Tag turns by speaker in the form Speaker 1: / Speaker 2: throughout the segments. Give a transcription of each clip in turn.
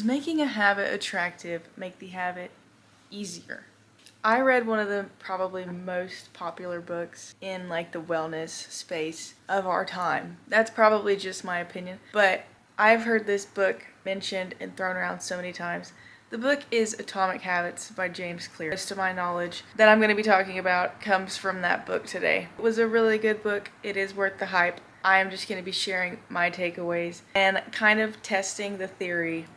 Speaker 1: Does making a habit attractive make the habit easier? I read one of the probably most popular books in like the wellness space of our time. That's probably just my opinion, but I've heard this book mentioned and thrown around so many times. The book is Atomic Habits by James Clear. Most of my knowledge that I'm going to be talking about comes from that book today. It was a really good book. It is worth the hype. I am just going to be sharing my takeaways and kind of testing the theory.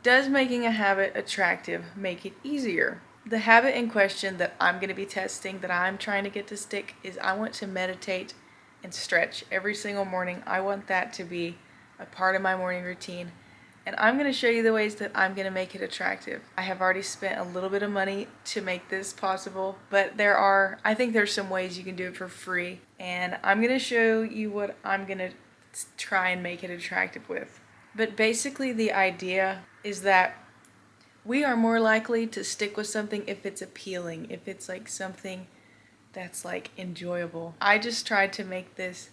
Speaker 1: Does making a habit attractive make it easier? The habit in question that I'm going to be testing, that I'm trying to get to stick, is I want to meditate and stretch every single morning. I want that to be a part of my morning routine. And I'm going to show you the ways that I'm going to make it attractive. I have already spent a little bit of money to make this possible, but I think there's some ways you can do it for free. And I'm going to show you what I'm going to try and make it attractive with. But basically the idea is that we are more likely to stick with something if it's appealing, if it's like something that's like enjoyable. I just tried to make this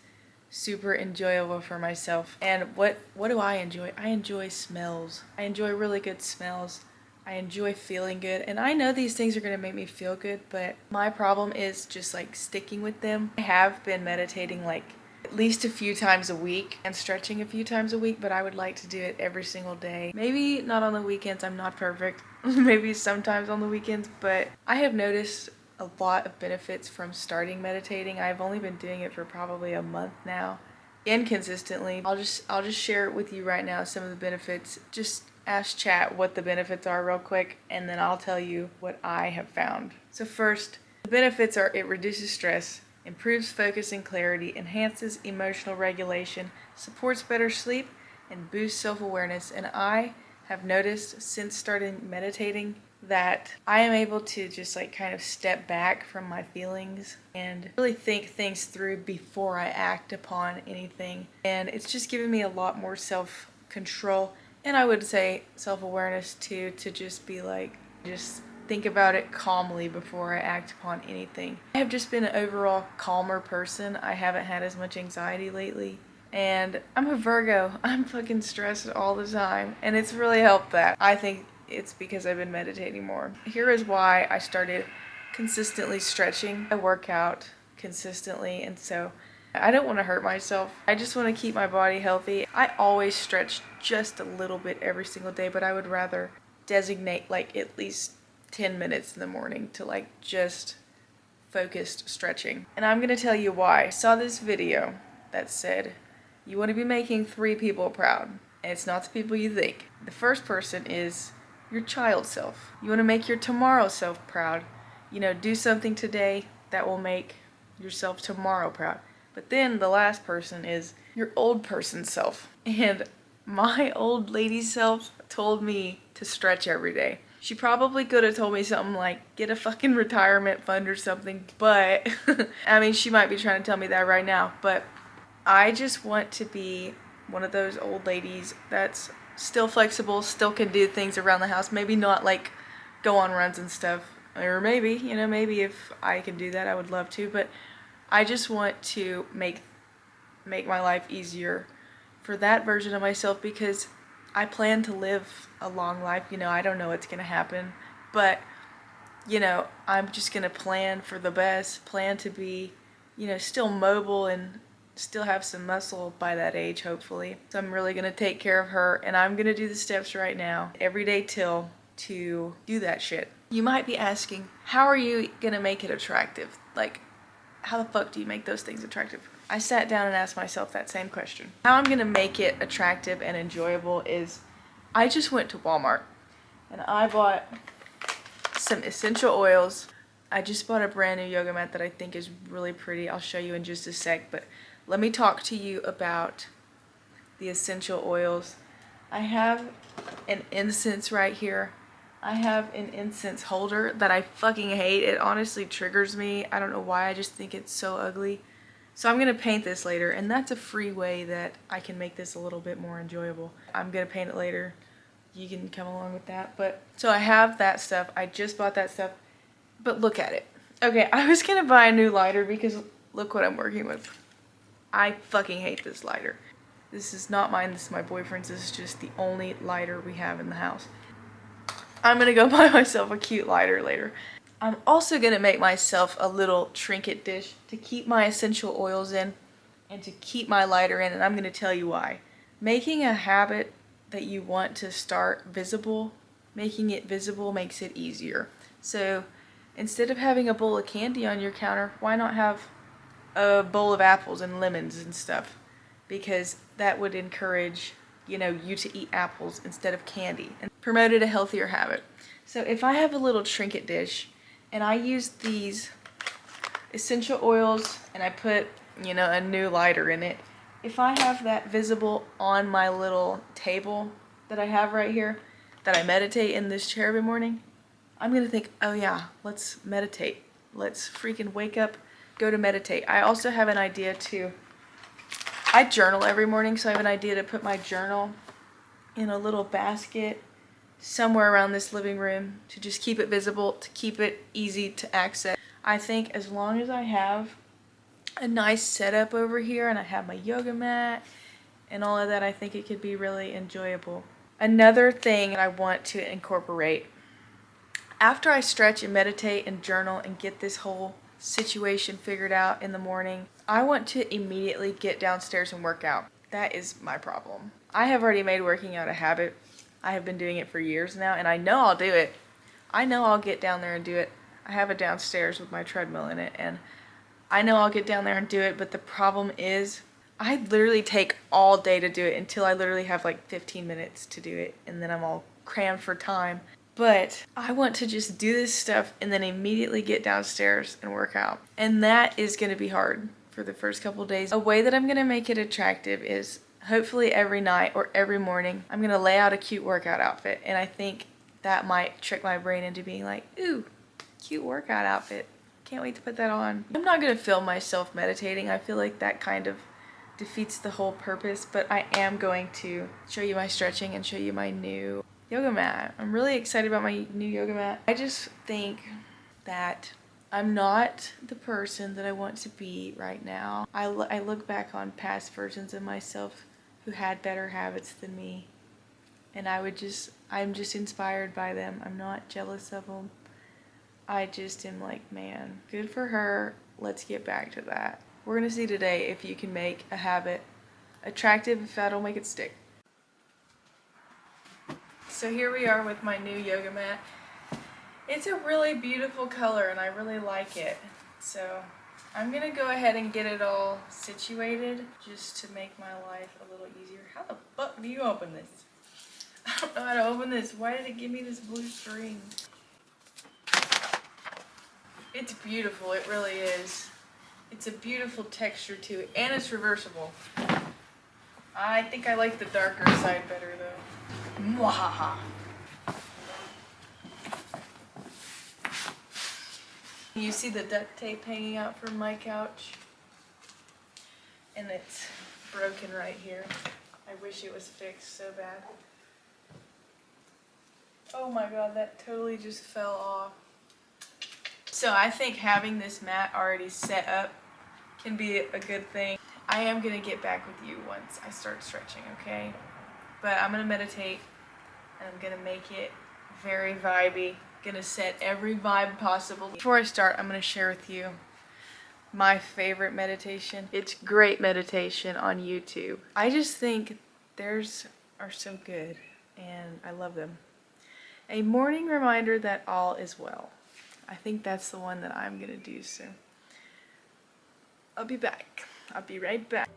Speaker 1: super enjoyable for myself. And what do I enjoy? I enjoy smells. I enjoy really good smells. I enjoy feeling good. And I know these things are going to make me feel good, but my problem is just like sticking with them. I have been meditating like at least a few times a week and stretching a few times a week, but I would like to do it every single day. Maybe not on the weekends, I'm not perfect. Maybe sometimes on the weekends, but I have noticed a lot of benefits from starting meditating. I've only been doing it for probably a month now, inconsistently. I'll just share it with you right now, some of the benefits. Just ask chat what the benefits are real quick, and then I'll tell you what I have found. So first, the benefits are it reduces stress, improves focus and clarity, enhances emotional regulation, supports better sleep, and boosts self-awareness. And I have noticed since starting meditating that I am able to just like kind of step back from my feelings and really think things through before I act upon anything. And it's just given me a lot more self-control, and I would say self-awareness too, to just be like, just think about it calmly before I act upon anything. I have just been an overall calmer person. I haven't had as much anxiety lately. And I'm a Virgo. I'm fucking stressed all the time. And it's really helped that. I think it's because I've been meditating more. Here is why I started consistently stretching. I work out consistently, and so I don't want to hurt myself. I just want to keep my body healthy. I always stretch just a little bit every single day, but I would rather designate like at least 10 minutes in the morning to like just focused stretching. And I'm gonna tell you why. I saw this video that said you want to be making 3 people proud, and it's not the people you think. The first person is your child self. You want to make your tomorrow self proud. Do something today that will make yourself tomorrow proud. But then the last person is your old person self. And my old lady self told me to stretch every day. She probably could have told me something like, get a fucking retirement fund or something, but I mean, she might be trying to tell me that right now, but I just want to be one of those old ladies that's still flexible, still can do things around the house, maybe not like go on runs and stuff, or maybe, maybe if I can do that, I would love to, but I just want to make my life easier for that version of myself, because I plan to live a long life. I don't know what's going to happen, but, I'm just going to plan for the best, plan to be, still mobile and still have some muscle by that age, hopefully. So I'm really going to take care of her, and I'm going to do the steps right now, every day to do that shit. You might be asking, how are you going to make it attractive? Like, how the fuck do you make those things attractive? I sat down and asked myself that same question. How I'm gonna make it attractive and enjoyable is, I just went to Walmart and I bought some essential oils. I just bought a brand new yoga mat that I think is really pretty. I'll show you in just a sec, but let me talk to you about the essential oils. I have an incense right here. I have an incense holder that I fucking hate. It honestly triggers me. I don't know why, I just think it's so ugly. So I'm gonna paint this later, and that's a free way that I can make this a little bit more enjoyable. I'm gonna paint it later. You can come along with that. But so I have that stuff. I just bought that stuff, but look at it. Okay, I was gonna buy a new lighter because look what I'm working with. I fucking hate this lighter. This is not mine, this is my boyfriend's. This is just the only lighter we have in the house. I'm gonna go buy myself a cute lighter later. I'm also gonna make myself a little trinket dish to keep my essential oils in and to keep my lighter in, and I'm gonna tell you why. Making a habit that you want to start visible, making it visible makes it easier. So instead of having a bowl of candy on your counter, why not have a bowl of apples and lemons and stuff? Because that would encourage, you to eat apples instead of candy and promoted a healthier habit. So if I have a little trinket dish and I use these essential oils and I put, a new lighter in it, if I have that visible on my little table that I have right here, that I meditate in this chair every morning, I'm gonna think, oh yeah, let's meditate. Let's freaking wake up, go to meditate. I also have an idea I journal every morning, so I have an idea to put my journal in a little basket somewhere around this living room to just keep it visible, to keep it easy to access. I think as long as I have a nice setup over here and I have my yoga mat and all of that, I think it could be really enjoyable. Another thing I want to incorporate, after I stretch and meditate and journal and get this whole situation figured out in the morning, I want to immediately get downstairs and work out. That is my problem. I have already made working out a habit. I have been doing it for years now, and I know I'll do it. I know I'll get down there and do it. I have it downstairs with my treadmill in it, and I know I'll get down there and do it, but the problem is I literally take all day to do it until I literally have like 15 minutes to do it, and then I'm all crammed for time. But I want to just do this stuff and then immediately get downstairs and work out. And that is going to be hard for the first couple days. A way that I'm going to make it attractive is hopefully every night or every morning, I'm going to lay out a cute workout outfit. And I think that might trick my brain into being like, ooh, cute workout outfit. Can't wait to put that on. I'm not going to film myself meditating. I feel like that kind of defeats the whole purpose, but I am going to show you my stretching and show you my new yoga mat. I'm really excited about my new yoga mat. I just think that I'm not the person that I want to be right now. I look back on past versions of myself who had better habits than me, and I'm just inspired by them. I'm not jealous of them. I just am like, man, good for her. Let's get back to that. We're gonna see today if you can make a habit attractive, if that'll make it stick. So here we are with my new yoga mat. It's a really beautiful color and I really like it. So I'm gonna go ahead and get it all situated just to make my life a little easier. How the fuck do you open this? I don't know how to open this. Why did it give me this blue string? It's beautiful, it really is. It's a beautiful texture to it, and it's reversible. I think I like the darker side better though. Mwahaha. You see the duct tape hanging out from my couch? And it's broken right here. I wish it was fixed so bad. Oh my god, that totally just fell off. So I think having this mat already set up can be a good thing. I am going to get back with you once I start stretching, okay? But I'm going to meditate and I'm going to make it very vibey. Going to set every vibe possible. Before I start, I'm going to share with you my favorite meditation. It's great meditation on YouTube. I just think theirs are so good and I love them. A morning reminder that all is well. I think that's the one that I'm going to do soon. I'll be back. I'll be right back.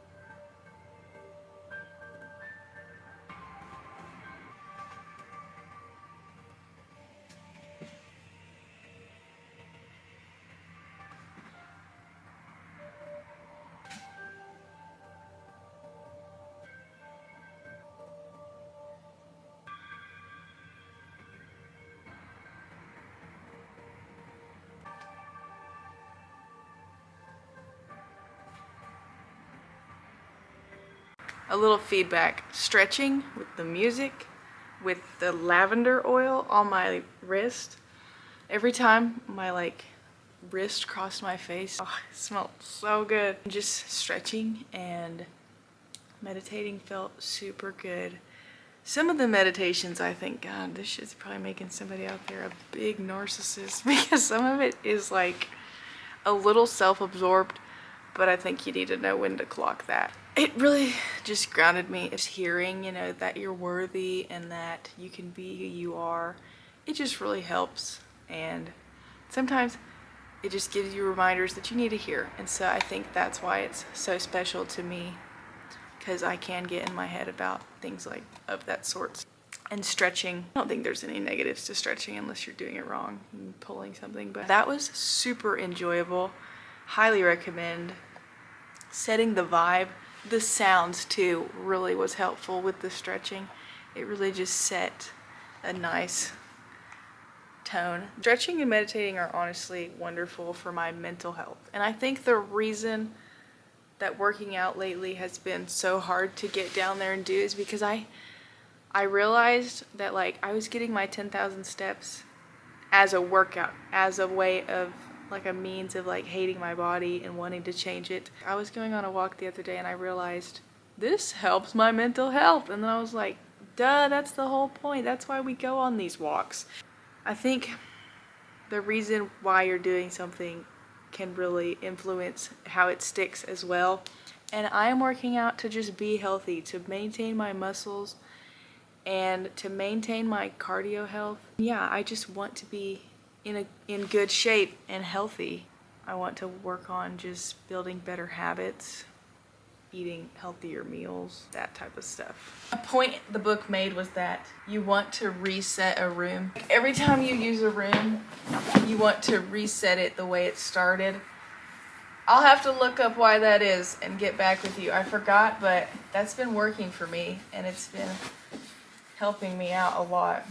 Speaker 1: A little feedback. Stretching with the music, with the lavender oil on my wrist. Every time my wrist crossed my face, oh, it smelled so good. Just stretching and Meditating felt super good. Some of the meditations, I think, God, this shit's probably making somebody out there a big narcissist because some of it is like a little self-absorbed, but I think you need to know when to clock that. It really just grounded me. It's hearing, you know, that you're worthy and that you can be who you are. It just really helps. And sometimes it just gives you reminders that you need to hear. And so I think that's why it's so special to me, because I can get in my head about things like of that sort. And stretching, I don't think there's any negatives to stretching unless you're doing it wrong and pulling something, but that was super enjoyable. Highly recommend. Setting the vibe. The sounds too really was helpful with the stretching. It really just set a nice tone. Stretching and meditating are honestly wonderful for my mental health. And I think the reason that working out lately has been so hard to get down there and do is because I realized that like I was getting my 10,000 steps as a workout, as a way of like a means of like hating my body and wanting to change it. I was going on a walk the other day and I realized this helps my mental health. And then I was like, duh, that's the whole point. That's why we go on these walks. I think the reason why you're doing something can really influence how it sticks as well. And I am working out to just be healthy, to maintain my muscles and to maintain my cardio health. Yeah, I just want to be in good shape and healthy. I want to work on just building better habits, eating healthier meals, that type of stuff. A point the book made was that you want to reset a room. Every time you use a room, you want to reset it the way it started. I'll have to look up why that is and get back with you. I forgot, but that's been working for me and it's been helping me out a lot.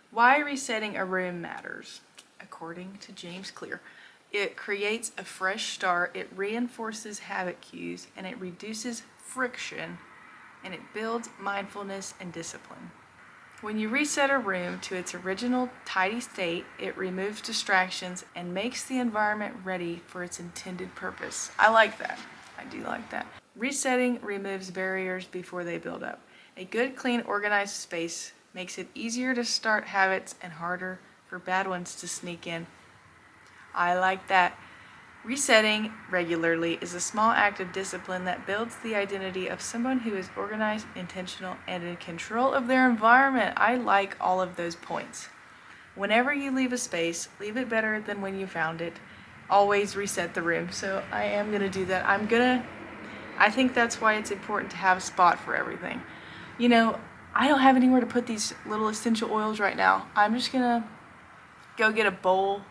Speaker 1: Why resetting a room matters. According to James Clear, it creates a fresh start, it reinforces habit cues, and it reduces friction, and it builds mindfulness and discipline. When you reset a room to its original tidy state, it removes distractions and makes the environment ready for its intended purpose. I like that. I do like that. Resetting removes barriers before they build up. A good, clean, organized space makes it easier to start habits and harder for bad ones to sneak in. I like that. Resetting regularly is a small act of discipline that builds the identity of someone who is organized, intentional, and in control of their environment. I like all of those points. Whenever you leave a space, leave it better than when you found it. Always reset the room. So I am going to do that. I think that's why it's important to have a spot for everything. You know, I don't have anywhere to put these little essential oils right now. I'm just gonna go get a bowl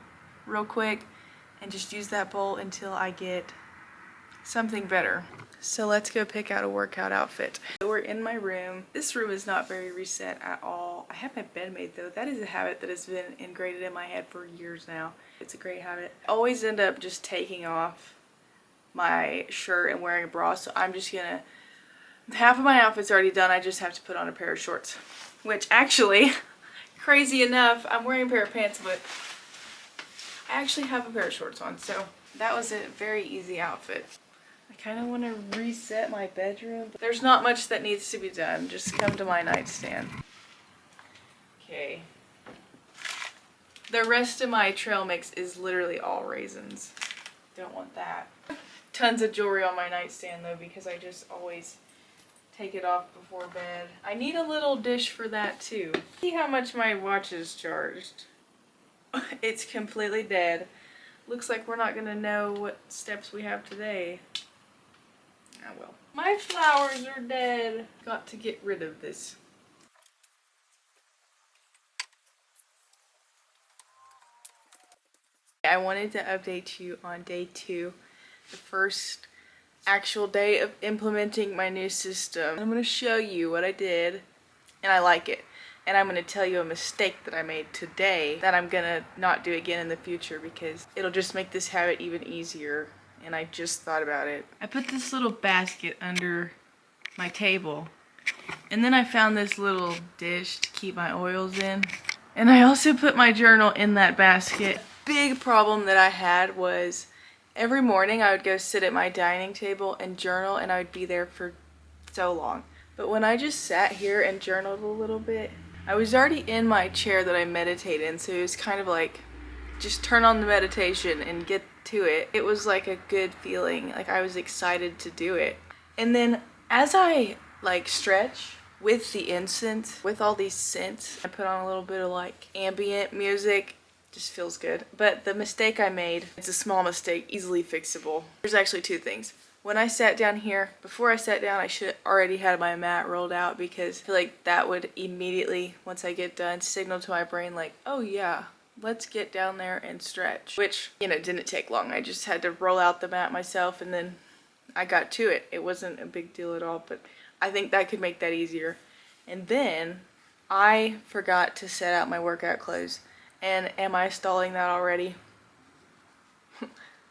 Speaker 1: real quick and just use that bowl until I get something better. So let's go pick out a workout outfit. We're in my room. This room is not very reset at all. I have my bed made though. That is a habit that has been ingrained in my head for years now. It's a great habit. I always end up just taking off my shirt and wearing a bra, so I'm just gonna half of my outfit's already done. I just have to put on a pair of shorts, which actually, crazy enough, I'm wearing a pair of pants, but I actually have a pair of shorts on. So that was a very easy outfit. I kind of want to reset my bedroom. There's not much that needs to be done. Just come to my nightstand. Okay. The rest of my trail mix is literally all raisins. Don't want that. Tons of jewelry on my nightstand though, because I just always take it off before bed. I need a little dish for that too. See how much my watch is charged. It's completely dead. Looks like we're not gonna know what steps we have today. Oh well. My flowers are dead. Got to get rid of this. I wanted to update you on day 2, the first actual day of implementing my new system. I'm going to show you what I did, and I like it. And I'm going to tell you a mistake that I made today that I'm going to not do again in the future because it'll just make this habit even easier. And I just thought about it. I put this little basket under my table, and then I found this little dish to keep my oils in. And I also put my journal in that basket. Big problem that I had was Every morning I would go sit at my dining table and journal, and I would be there for so long. But when I just sat here and journaled a little bit, I was already in my chair that I meditate in, so it was kind of like just turn on the meditation and get to it. It was like a good feeling, like I was excited to do it. And then as I like stretch with the incense, with all these scents, I put on a little bit of like ambient music. Just feels good. But the mistake I made, it's a small mistake, easily fixable. There's actually two things. When I sat down here, before I sat down, I should already had my mat rolled out, because I feel like that would immediately, once I get done, signal to my brain like, oh yeah, let's get down there and stretch. Which, you know, didn't take long. I just had to roll out the mat myself, and then I got to it. It wasn't a big deal at all, but I think that could make that easier. And then I forgot to set out my workout clothes. And am I stalling that already?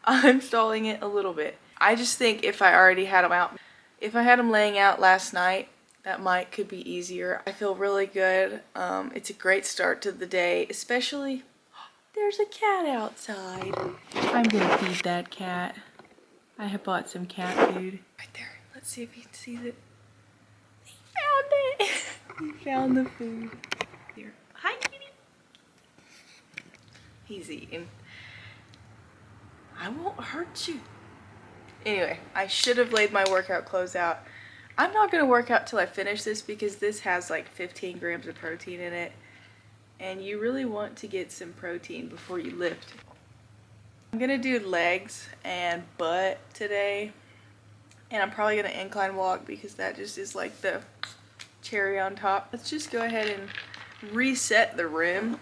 Speaker 1: I'm stalling it a little bit. I just think if I already had them out, if I had them laying out last night, that could be easier. I feel really good. It's a great start to the day, especially, there's a cat outside. I'm gonna feed that cat. I have bought some cat food. Right there. Let's see if he sees it. He found it. He found the food. Here. Hi, kitty. He's eating. I won't hurt you. Anyway, I should have laid my workout clothes out. I'm not going to work out till I finish this, because this has like 15 grams of protein in it. And you really want to get some protein before you lift. I'm going to do legs and butt today. And I'm probably going to incline walk, because that just is like the cherry on top. Let's just go ahead and reset the rim.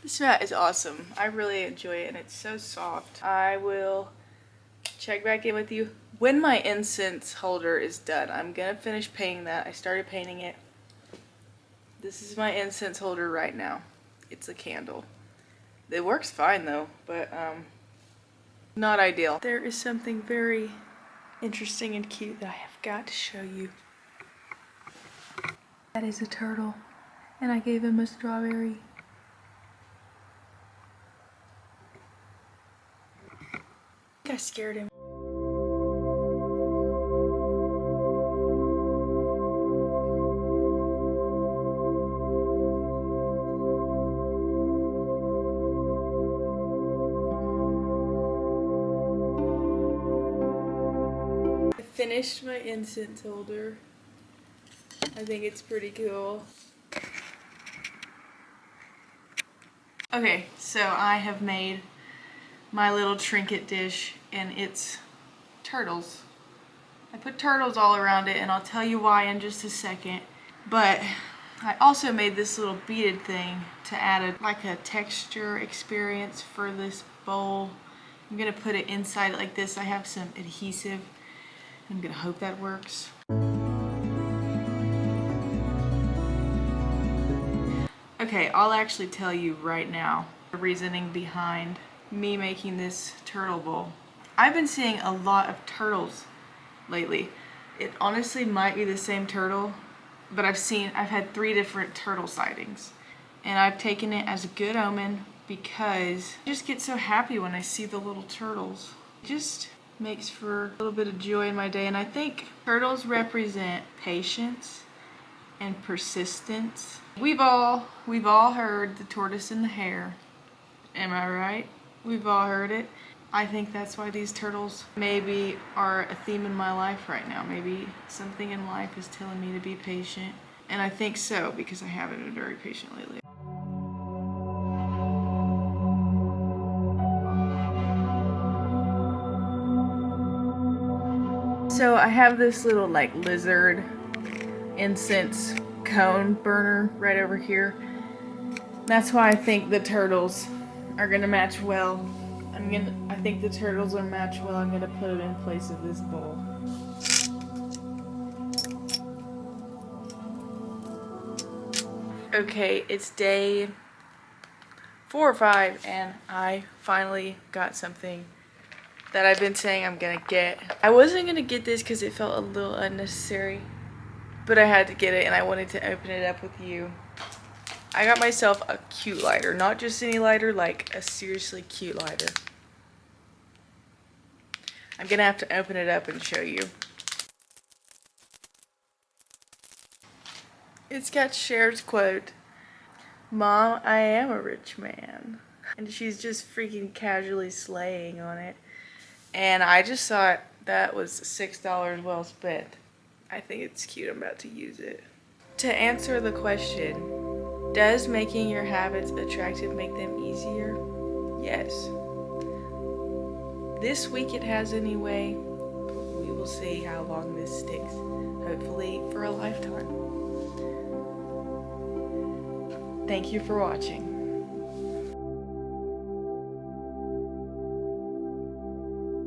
Speaker 1: This mat is awesome. I really enjoy it, and it's so soft. I will check back in with you when my incense holder is done. I'm gonna finish painting that. I started painting it. This is my incense holder right now. It's a candle. It works fine though, but not ideal. There is something very interesting and cute that I have got to show you. That is a turtle, and I gave him a strawberry. I scared him. I finished my incense holder. I think it's pretty cool. Okay, so I have made my little trinket dish, and it's turtles. I put turtles all around it, and I'll tell you why in just a second. But I also made this little beaded thing to add like a texture experience for this bowl. I'm gonna put it inside it like this. I have some adhesive. I'm gonna hope that works. Okay, I'll actually tell you right now the reasoning behind me making this turtle bowl. I've been seeing a lot of turtles lately. It honestly might be the same turtle, but I've had 3 different turtle sightings, and I've taken it as a good omen, because I just get so happy when I see the little turtles. It just makes for a little bit of joy in my day, and I think turtles represent patience and persistence. We've all heard the tortoise and the hare. Am I right? We've all heard it. I think that's why these turtles maybe are a theme in my life right now. Maybe something in life is telling me to be patient. And I think so, because I haven't been very patient lately. So I have this little like lizard incense cone burner right over here. That's why I think the turtles are gonna match well. I think the turtles will match well. I'm gonna put it in place of this bowl. Okay, it's day 4 or 5, and I finally got something that I've been saying I'm gonna get. I wasn't gonna get this because it felt a little unnecessary, but I had to get it, and I wanted to open it up with you. I got myself a cute lighter, not just any lighter, like a seriously cute lighter. I'm gonna have to open it up and show you. It's got Cher's quote, "Mom, I am a rich man." And she's just freaking casually slaying on it. And I just thought that was $6 well spent. I think it's cute. I'm about to use it. To answer the question, does making your habits attractive make them easier? Yes. This week it has anyway. We will see how long this sticks. Hopefully for a lifetime. Thank you for watching.